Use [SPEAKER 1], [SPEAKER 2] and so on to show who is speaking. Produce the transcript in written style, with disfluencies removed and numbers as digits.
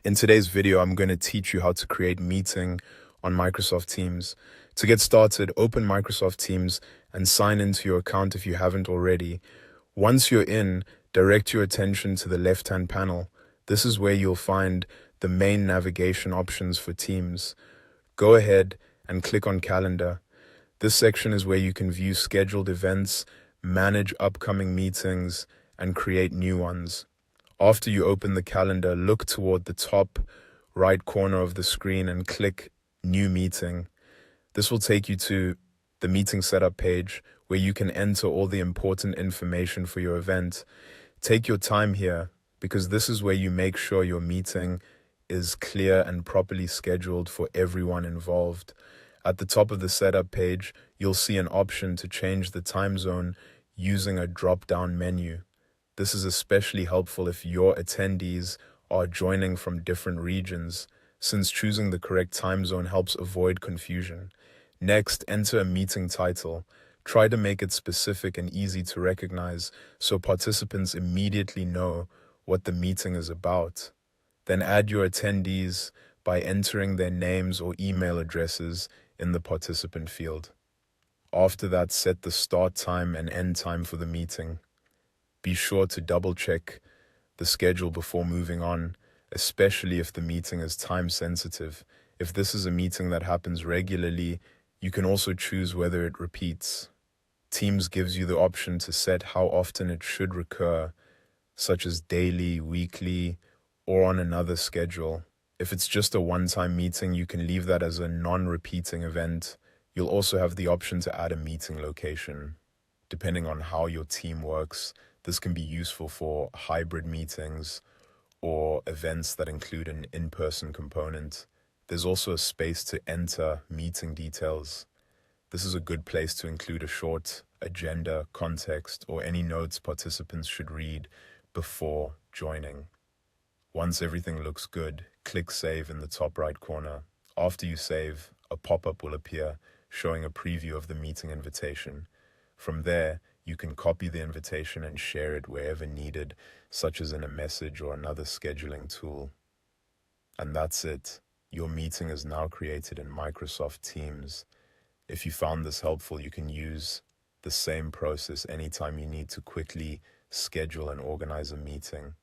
[SPEAKER 1] In today's video, I'm going to teach you how to create meeting on Microsoft Teams. To get started, open Microsoft Teams and sign into your account if you haven't already. Once you're in, direct your attention to the left-hand panel. This is where you'll find the main navigation options for Teams. Go ahead and click on Calendar. This section is where you can view scheduled events, manage upcoming meetings, and create new ones. After you open the calendar, look toward the top right corner of the screen and click New Meeting. This will take you to the meeting setup page where you can enter all the important information for your event. Take your time here because this is where you make sure your meeting is clear and properly scheduled for everyone involved. At the top of the setup page, you'll see an option to change the time zone using a drop-down menu. This is especially helpful if your attendees are joining from different regions, since choosing the correct time zone helps avoid confusion. Next, enter a meeting title. Try to make it specific and easy to recognize so participants immediately know what the meeting is about. Then add your attendees by entering their names or email addresses in the participant field. After that, set the start time and end time for the meeting. Be sure to double-check the schedule before moving on, especially if the meeting is time-sensitive. If this is a meeting that happens regularly, you can also choose whether it repeats. Teams gives you the option to set how often it should recur, such as daily, weekly, or on another schedule. If it's just a one-time meeting, you can leave that as a non-repeating event. You'll also have the option to add a meeting location. Depending on how your team works, this can be useful for hybrid meetings or events that include an in-person component. There's also a space to enter meeting details. This is a good place to include a short agenda, context, or any notes participants should read before joining. Once everything looks good, click Save in the top right corner. After you save, a pop-up will appear showing a preview of the meeting invitation. From there, you can copy the invitation and share it wherever needed, such as in a message or another scheduling tool. And that's it. Your meeting is now created in Microsoft Teams. If you found this helpful, you can use the same process anytime you need to quickly schedule and organize a meeting.